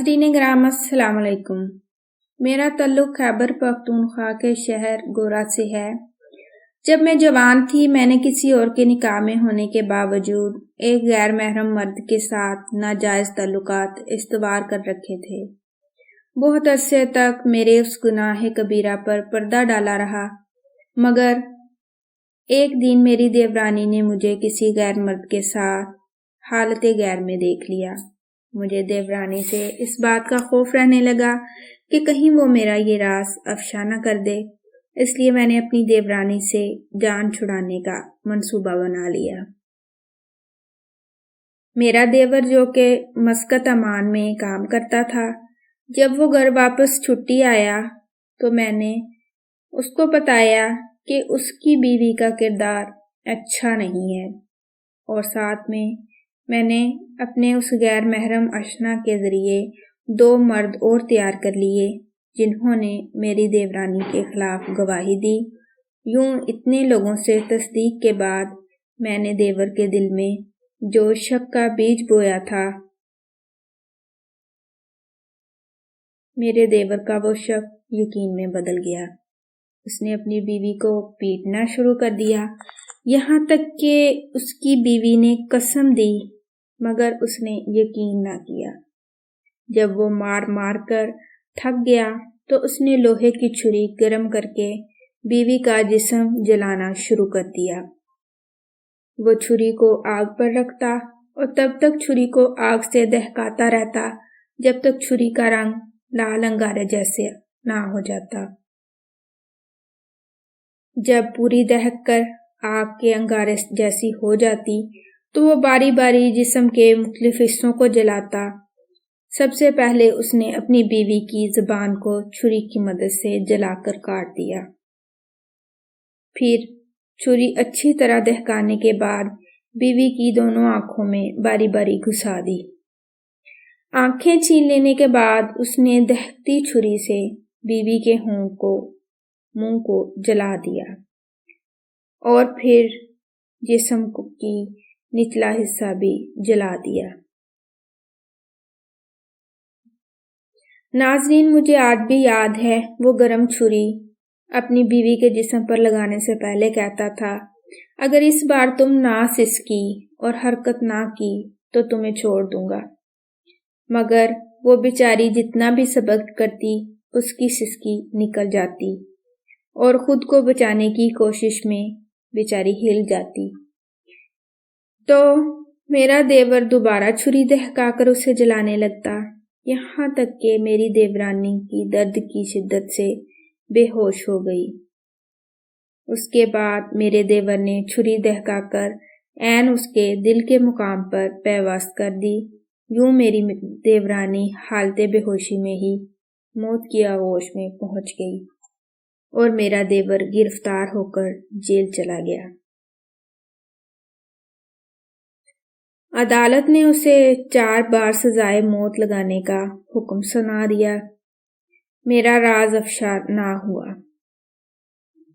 नाजरीन ग्राम अस्सलाम वालेकुम। मेरा ताल्लुक खैबर पख्तूनख्वा के शहर गोरा से है। जब मैं जवान थी मैंने किसी और के निकाह में होने के बावजूद एक गैर महरम मर्द के साथ नाजायज ताल्लुकात इस्तवार कर रखे थे। बहुत अरसे तक मेरे उस गुनाह कबीरा पर पर्दा डाला रहा, मगर एक दिन मेरी देवरानी ने मुझे किसी गैर मर्द के साथ हालत गैर में देख लिया। मुझे देवरानी से इस बात का खौफ रहने लगा कि कहीं वो मेरा ये राज अफशा न कर दे, इसलिए मैंने अपनी देवरानी से जान छुड़ाने का मंसूबा बना लिया। मेरा देवर जो कि मस्कत अमान में काम करता था, जब वो घर वापस छुट्टी आया तो मैंने उसको बताया कि उसकी बीवी का किरदार अच्छा नहीं है, और साथ में मैंने अपने उस गैर महरम अशना के जरिए 2 मर्द और तैयार कर लिए जिन्होंने मेरी देवरानी के खिलाफ गवाही दी। यूं इतने लोगों से तस्दीक के बाद मैंने देवर के दिल में जो शक का बीज बोया था, मेरे देवर का वो शक यकीन में बदल गया। उसने अपनी बीवी को पीटना शुरू कर दिया, यहाँ तक कि उसकी बीवी ने कसम दी, मगर उसने यकीन ना किया। जब वो मार मार कर थक गया तो उसने लोहे की छुरी गर्म करके बीवी का जिस्म जलाना शुरू कर दिया। वो छुरी को आग पर रखता और तब तक छुरी को आग से दहकाता रहता जब तक छुरी का रंग लाल अंगारे जैसे ना हो जाता। जब पूरी दहक कर आग के अंगारे जैसी हो जाती तो वो बारी बारी जिस्म के मुख्तलिफ हिस्सों को जलाता। सबसे पहले उसने अपनी बीवी की जुबान को छुरी की मदद से जलाकर काट दिया। फिर छुरी अच्छी तरह दहकाने के बाद बीवी की दोनों आंखों में बारी बारी घुसा दी। आंखें छीन लेने के बाद उसने दहकती छुरी से बीवी के मुंह को जला दिया और फिर जिस्म की निचला हिस्सा भी जला दिया। नाजरीन, मुझे आज भी याद है वो गरम छुरी अपनी बीवी के जिस्म पर लगाने से पहले कहता था, अगर इस बार तुम ना सिसकी और हरकत ना की तो तुम्हें छोड़ दूंगा। मगर वो बेचारी जितना भी सब्र करती उसकी सिसकी निकल जाती और खुद को बचाने की कोशिश में बेचारी हिल जाती। तो मेरा देवर दोबारा छुरी दहकाकर उसे जलाने लगता, यहाँ तक कि मेरी देवरानी की दर्द की शिद्दत से बेहोश हो गई। उसके बाद मेरे देवर ने छुरी दहकाकर ऐन उसके दिल के मुकाम पर पैवस्त कर दी। यूं मेरी देवरानी हालते बेहोशी में ही मौत की आगोश में पहुंच गई और मेरा देवर गिरफ्तार होकर जेल चला गया। अदालत ने उसे 4 बार सजाए मौत लगाने का हुक्म सुना दिया। मेरा राज अफशा ना हुआ।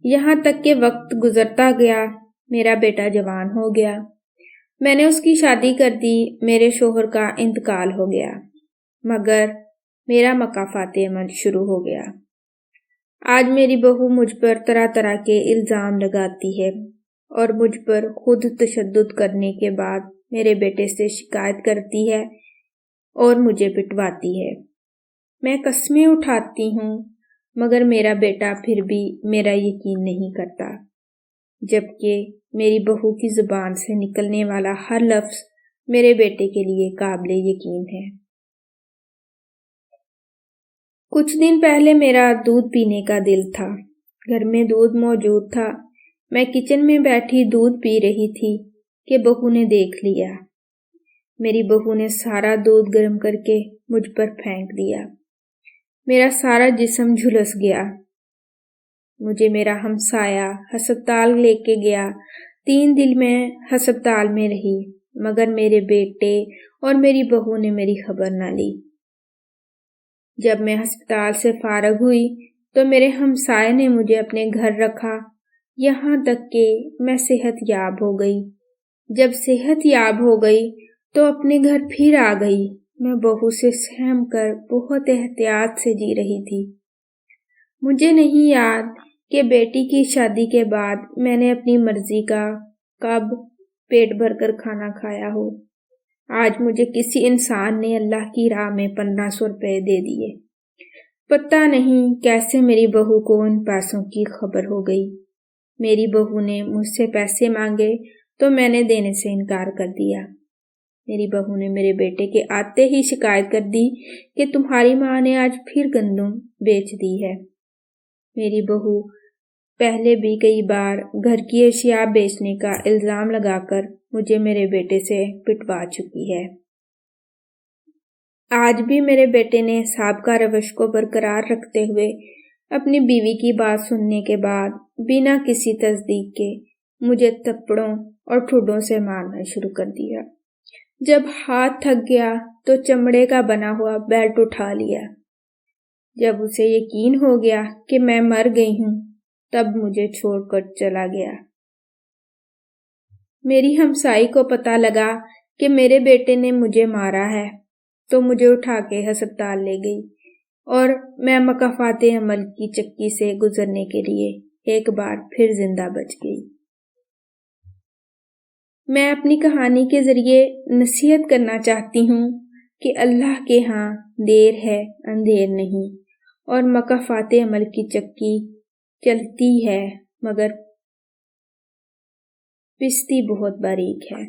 यहाँ तक कि वक्त गुजरता गया, मेरा बेटा जवान हो गया। मैंने उसकी शादी कर दी, मेरे शोहर का इंतकाल हो गया, मगर मेरा मकाफात अमल शुरू हो गया। आज मेरी बहू मुझ पर तरह तरह के इल्जाम लगाती है और मुझ पर खुद तशद्दुद करने के बाद मेरे बेटे से शिकायत करती है और मुझे पिटवाती है। मैं कस्में उठाती हूँ, मगर मेरा बेटा फिर भी मेरा यकीन नहीं करता, जबकि मेरी बहू की जुबान से निकलने वाला हर लफ्ज मेरे बेटे के लिए काबिले यकीन है। कुछ दिन पहले मेरा दूध पीने का दिल था। घर में दूध मौजूद था। मैं किचन में बैठी दूध पी रही थी कि बहू ने देख लिया। मेरी बहू ने सारा दूध गर्म करके मुझ पर फेंक दिया। मेरा सारा जिस्म झुलस गया। मुझे मेरा हमसाया हस्पताल लेके गया। 3 दिन मैं हस्पताल में रही, मगर मेरे बेटे और मेरी बहू ने मेरी खबर ना ली। जब मैं अस्पताल से फारग हुई तो मेरे हमसाये ने मुझे अपने घर रखा, यहाँ तक कि मैं सेहत याब हो गई। जब सेहत याब हो गई तो अपने घर फिर आ गई, میں بہو سے سہم کر بہت احتیاط سے جی رہی تھی۔ مجھے نہیں یاد کہ بیٹی کی شادی کے بعد میں نے اپنی مرضی کا کب پیٹ بھر کر کھانا کھایا ہو۔ آج مجھے کسی انسان نے اللہ کی راہ میں 1500 روپے دے دیے۔ پتہ نہیں کیسے میری بہو کو ان پیسوں کی خبر ہو گئی۔ میری بہو نے مجھ سے پیسے مانگے تو میں نے دینے سے انکار کر دیا۔ میری بہو نے میرے بیٹے کے آتے ہی شکایت کر دی کہ تمہاری ماں نے آج پھر گندم بیچ دی ہے۔ میری بہو پہلے بھی کئی بار گھر کی اشیاء بیچنے کا الزام لگا کر مجھے میرے بیٹے سے پٹوا چکی ہے۔ آج بھی میرے بیٹے نے سابقہ روش کو برقرار رکھتے ہوئے اپنی بیوی کی بات سننے کے بعد بنا کسی تصدیق کے مجھے تھپڑوں اور ٹھوڈوں سے مارنا شروع کر دیا۔ جب ہاتھ تھک گیا تو چمڑے کا بنا ہوا بیلٹ اٹھا لیا۔ جب اسے یقین ہو گیا کہ میں مر گئی ہوں تب مجھے چھوڑ کر چلا گیا۔ میری ہمسائی کو پتہ لگا کہ میرے بیٹے نے مجھے مارا ہے تو مجھے اٹھا کے ہسپتال لے گئی اور میں مکافات عمل کی چکی سے گزرنے کے لیے ایک بار پھر زندہ بچ گئی۔ میں اپنی کہانی کے ذریعے نصیحت کرنا چاہتی ہوں کہ اللہ کے ہاں دیر ہے اندھیر نہیں، اور مکافات عمل کی چکی چلتی ہے مگر پستی بہت باریک ہے۔